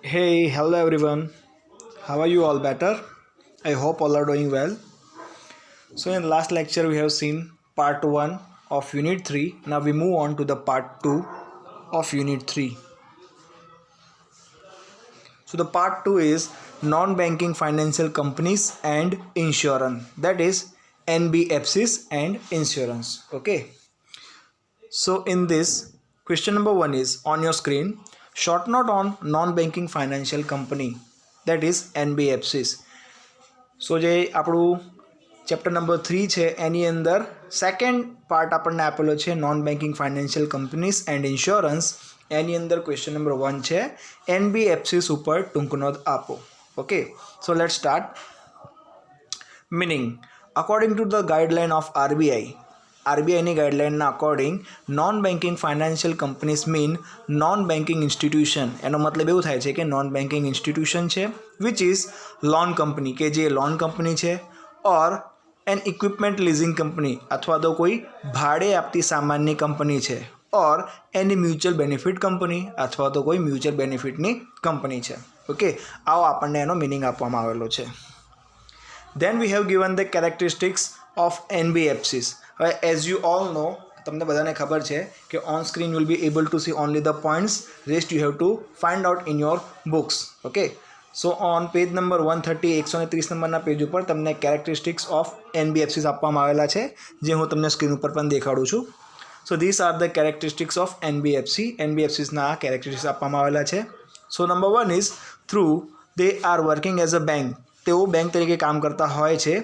Hey, hello everyone. How are you all better? I hope all are doing well. So in last lecture we have seen part 1 of unit 3. Now we move on to the part 2 of unit 3. So the part 2 is non-banking financial companies and insurance. That is NBFCs and insurance. Okay. So in this question number 1 is on your screen. Short note on non-banking financial company, that is NBFCs. સો જે આપણું chapter number 3 છે એની અંદર second part આપણને આપેલો છે non banking financial companies and insurance. એની અંદર question number 1 છે એનબીએફસીસ ઉપર ટૂંક નોંધ આપો. Okay, so let's start. Meaning according to the guideline of આરબીઆઈની ગાઈડલાઇનના according non banking financial companies mean non banking institution. એનો મતલબ એવું થાય છે કે નોન બેન્કિંગ ઇન્સ્ટિટ્યુશન છે વિચ ઇઝ લોન કંપની, કે જે લોન કંપની છે, or an equipment leasing company અથવા તો કોઈ ભાડે આપતી સામાનની કંપની છે, or any mutual benefit company અથવા તો કોઈ મ્યુચ્યુઅલ બેનિફિટની કંપની છે. ઓકે, આવો આપણને એનો મિનિંગ આપવામાં આવેલો છે. Then we have given the characteristics of NBFCs. હવે as you all know, તમને બધાને ખબર છે કે on screen you will be able to see only the points, rest you have to find out in your books. Okay, so on page number 130 130 નંબરના page ઉપર તમને characteristics of NBFCs આપવામાં આવેલા છે, જે હું તમને સ્ક્રીન ઉપર પણ દેખાડું છું. So these are the characteristics of NBFCsના characteristics આપવામાં આવેલા છે. So number 1 is through they are working as a bank. તેઓ બેંક તરીકે કામ કરતા હોય છે.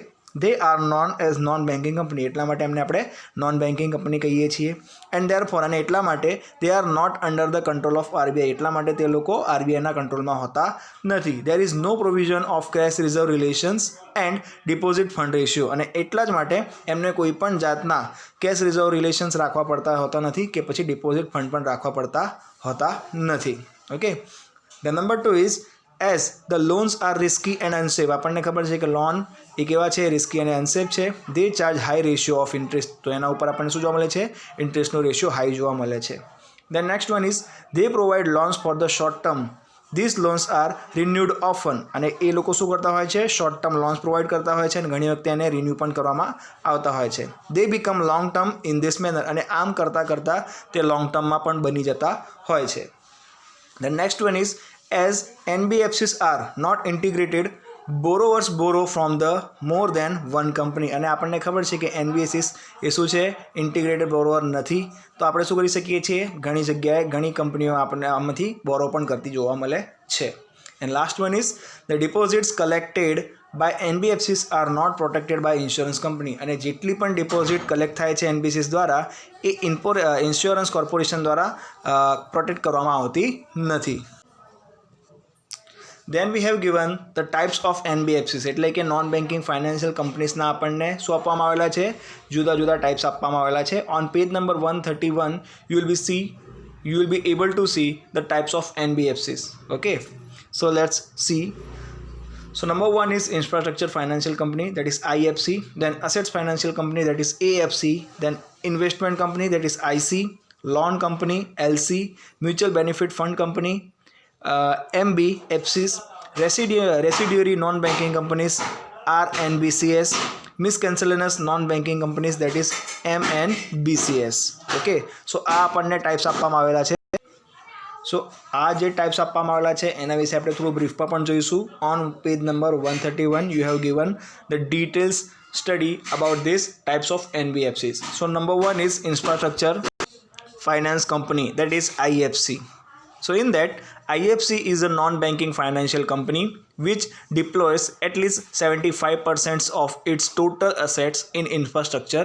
They are known as non banking company, એટલા માટે એમને આપણે નોન બેન્કિંગ કંપની કહીએ છીએ. એન્ડ દેર ફોર, અને એટલા માટે they are not under the control of RBI, એટલા માટે તે લોકો આરબીઆઈના કંટ્રોલમાં હોતા નથી. There is no provision of cash reserve relations and deposit fund ratio, અને એટલા જ માટે એમને કોઈ પણ જાતના કેશ રિઝર્વ રિલેશન્સ રાખવા પડતા હોતા નથી કે પછી ડિપોઝિટ ફંડ પણ રાખવા પડતા હોતા નથી. Okay, the number 2 is as the loans are risky and unsafe. આપણને ખબર છે કે લોન એ કેવા છે, રિસ્કી અને અનસેફ છે. They charge high ratio of interest, તો એના ઉપર આપણને શું જોવા મળે છે, ઇન્ટરેસ્ટનો રેશિયો હાઈ જોવા મળે છે. Then next one is they provide loans for the short term. This loans are renewed often, અને એ લોકો શું કરતા હોય છે, શોર્ટ ટર્મ લોન્સ પ્રોવાઈડ કરતા હોય છે અને ઘણી વખતે એને રિન્યૂ પણ કરવામાં આવતા હોય છે. They become long term in this manner, અને આમ કરતાં કરતાં તે લોંગ ટર્મમાં પણ બની જતા હોય છે. The next one is as NBFCs are not integrated, borrowers borrow from the more than one company. અને આપણને ખબર છે કે NBFCs એ શું છે, ઇન્ટિગ્રેટેડ બોરોવર નથી. તો આપણે શું કરી શકીએ છીએ, ઘણી જગ્યાએ ઘણી કંપનીઓ આપણને આમાંથી બોરો પણ કરતી જોવા મળે છે. And last one is the deposits collected by NBFCs are not protected by insurance company, અને જેટલી પણ ડિપોઝિટ કલેક્ટ થાય છે NBFCs દ્વારા એ ઇન્સ્યોરન્સ કોર્પોરેશન દ્વારા પ્રોટેક્ટ કરવામાં આવતી નથી. Then we have given the types of NBFCs, એટલે કે નોન બેન્કિંગ ફાઇનાન્શિયલ કંપનીઝના આપણને શું આપવામાં આવેલા છે, જુદા જુદા ટાઈપ્સ આપવામાં આવેલા છે. On page number 131 you will be able to see the types of NBFCs. Okay, so let's see. So number 1 is infrastructure financial company, that is IFC. Then assets financial company, that is AFC. Then investment company, that is IC. Loan company, LC. Mutual benefit fund company, MBFCs. Residuary non-banking companies, RNBCS. Miscellaneous non-banking companies, that is MNBCS. Okay, so આ આપણને types આપવામાં આવેલા છે. સો આ જે types આપવામાં આવેલા છે એના વિશે આપણે થોડું બ્રીફમાં પણ જોઈશું. On page number 131 you have given the details study about this types of NBFCs. So number 1 is infrastructure finance company, that is IFC. So in that, IFC is a non-banking financial company which deploys at least 75% of its total assets in infrastructure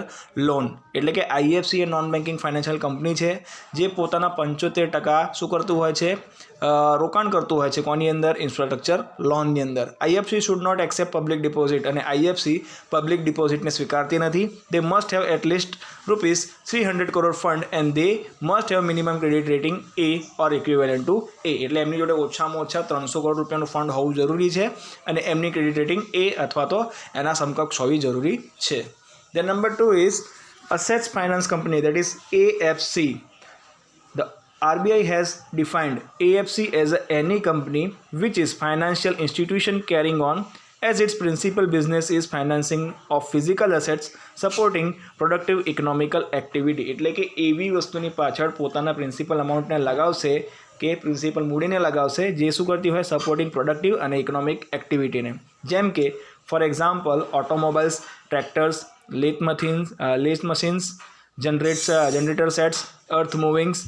loan. એટલે કે IFC એ non banking financial company છે જે પોતાના 75% શું કરતું હોય છે, રોકાણ કરતું હોય છે કોની અંદર, ઇન્ફ્રાસ્ટ્રક્ચર લોનની અંદર. IFC should not accept public deposit, અને IFC પબ્લિક ડિપોઝિટને સ્વીકારતી નથી. They must have at least ₹300 crore fund and they must have minimum credit rating A or equivalent to A. એટલે એમની જોડે ઓછામાં ઓછા 300 કરોડ રૂપિયાનું ફંડ હોવું જરૂરી છે અને એમની ક્રેડિટ રેટિંગ A અથવા તો એના સમકક્ષ હોવી જરૂરી છે. Then number 2 is assets finance company, that is AFC. The RBI has defined AFC as any company which is financial institution carrying on as its principal business is financing of physical assets supporting productive economical activity. એટલે કે એવી વસ્તુની પાછળ પોતાના principal અમાઉન્ટને લગાવશે કે principal મૂડીને લગાવશે જે શું કરતી હોય સપોર્ટિંગ પ્રોડક્ટિવ અને ઇકોનોમિક એક્ટિવિટીને. જેમ કે for example automobiles, tractors, lathe machines, generator sets, earth movings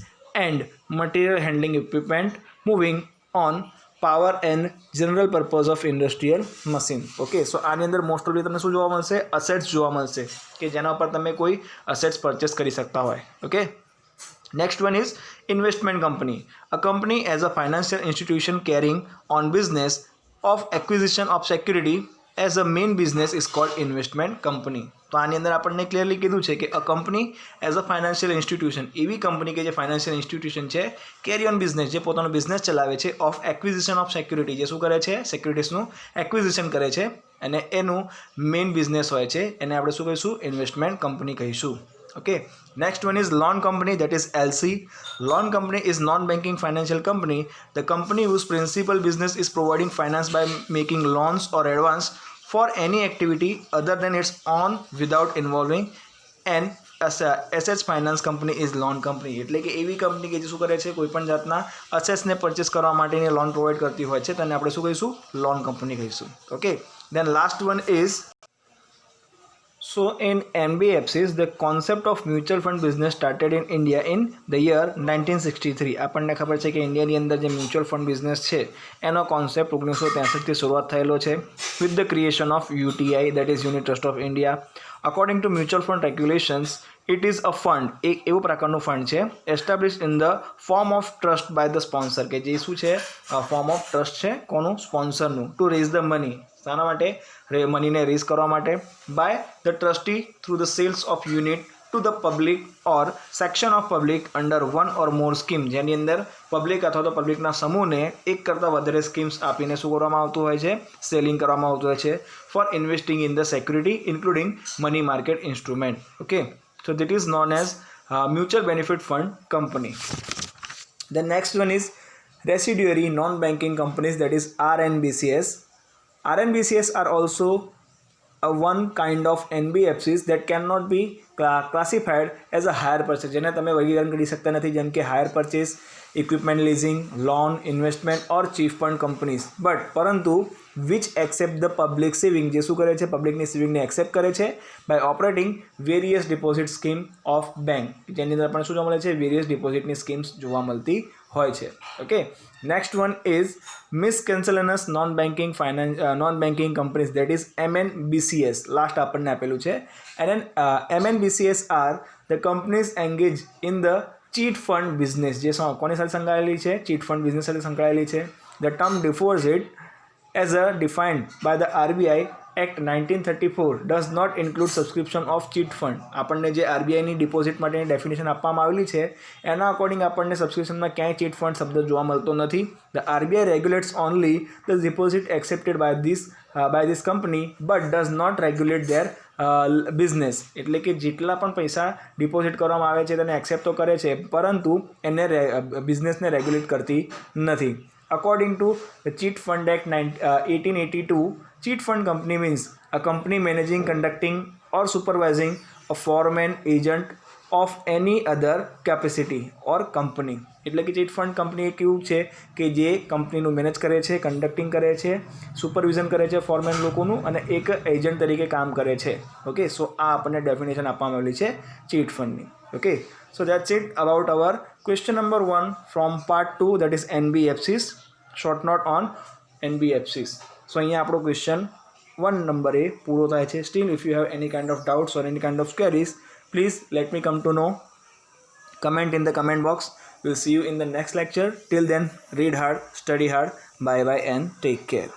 and material handling equipment moving on power and general purpose of industrial machine. Okay, so આની અંદર મોસ્ટ ઓફલી તમને શું જોવા મળશે? અસેટ્સ જોવા મળશે કે જેના ઉપર તમે કોઈ અસેટ્સ પરચેસ કરી શકતા હોય. Okay, next one is investment company. A company as a financial institution carrying on business of acquisition of security as a main business is called investment company. તો આની અંદર આપણને ક્લિયરલી કીધું છે કે a company as a financial institution, એવી કંપની કે જે ફાઇનાન્શિયલ ઇન્સ્ટિટ્યુશન છે, કેરી ઓન બિઝનેસ, જે પોતાનો બિઝનેસ ચલાવે છે, ઓફ એક્વિઝિશન ઓફ સિક્યુરિટી, જે શું કરે છે? સિક્યુરિટીઝનું એક્વિઝિશન કરે છે અને એનું મેઇન બિઝનેસ હોય છે, એને આપણે શું કહીશું? ઇન્વેસ્ટમેન્ટ કંપની કહીશું. Okay, next one is loan company, that is LC. Loan company is non-banking financial company, the company whose principal business is providing finance by making loans or advance for any activity other than its own without involving an assets finance company is loan company. એટલે કે એવી કંપની કે જે શું કરે છે? કોઈ પણ જાતના અસેટ્સને પરચેસ કરવા માટેની લોન પ્રોવાઈડ કરતી હોય છે, તેને આપણે શું કહીશું? લોન કંપની કહીશું. Okay, then last one is, so in NBFCs, the concept of mutual fund business started in India in the year 1963. આપણને ખબર છે કે ઇન્ડિયાની અંદર જે મ્યુચ્યુઅલ ફંડ બિઝનેસ છે એનો કોન્સેપ્ટ 1963થી શરૂઆત થયેલો છે with the creation of UTI, that is unit trust of India. According to mutual fund regulations, it is a fund, એક એવું પ્રકારનું ફંડ છે establish in the form of trust by the sponsor, કે જે શું છે? ફોર્મ ઓફ ટ્રસ્ટ છે કોનું? સ્પોન્સરનું. ટુ રેઝ ધ મની, શાના માટે? મનીને રેઝ કરવા માટે. By the trustee through the sales of unit to the public or section of public under one or more scheme, જેની અંદર પબ્લિક અથવા તો પબ્લિકના સમૂહને એક કરતાં વધારે સ્કીમ્સ આપીને શું કરવામાં આવતું હોય છે? સેલિંગ કરવામાં આવતું હોય છે for investing in the security including money market instrument. Okay, so that is known as mutual benefit fund company. The next one is residuary non-banking companies, that is RNBCS. RNBCS are also one kind of NBFCs that cannot be classified as a hire purchase, જેને તમે વર્ગીકરણ કરી શકતા નથી, જેમ કે hire purchase, equipment leasing, loan, investment or chit fund companies. But પરંતુ which accept the public saving, જે શું કરે છે? પબ્લિકની સેવિંગને એક્સેપ્ટ કરે છે by operating various deposit scheme of bank, જેની અંદર આપણને શું જોવા મળે છે? વેરિયસ ડિપોઝિટની સ્કીમ્સ જોવા મળતી હોય છે. Okay, next one is miscellaneous non banking companies, that is MNBCS. Last આપણને આપેલું છે. MNBCS are the companies engage in the chit fund business, જે કોની સાથે સંકળાયેલી છે? ચીટ ફંડ બિઝનેસ સાથે સંકળાયેલી છે. The term deposit as a defined by the RBI Act 1934 does not include subscription of cheat fund. આપણને જે આરબીઆઈની ડિપોઝિટ માટેની ડેફિનેશન આપવામાં આવેલી છે એના અકોર્ડિંગ આપણને સબસ્ક્રિપ્શનમાં ક્યાંય ચીટ ફંડ શબ્દ જોવા મળતો નથી. The RBI regulates only the deposit accepted by this company but does not regulate their business. એટલે કે જેટલા પણ પૈસા ડિપોઝિટ કરવામાં આવે છે તેને એક્સેપ્ટ તો કરે છે પરંતુ એને બિઝનેસને રેગ્યુલેટ કરતી નથી. According to the Cheat Fund Act 1882, cheat fund company means a company managing, conducting or supervising a foreign agent of any other capacity or company. એટલે કે ચીટ ફંડ કંપની એક એવું છે કે જે કંપનીનું મેનેજ કરે છે, કન્ડક્ટિંગ કરે છે, સુપરવિઝન કરે છે ફોરમેન લોકોનું અને એક એજન્ટ તરીકે કામ કરે છે. ઓકે, સો આ આપણને ડેફિનેશન આપવામાં આવેલી છે ચીટ ફંડની. Okay, so that's it about our question number 1 from part 2, that is NBFCs, short note on NBFCs. So અહીંયા આપણો question 1 number A પૂરો થાય છે. Still if you have any kind of doubts or any kind of queries, please let me come to know. Comment in the comment box. We'll see you in the next lecture. Till then, read hard, study hard. Bye bye and take care.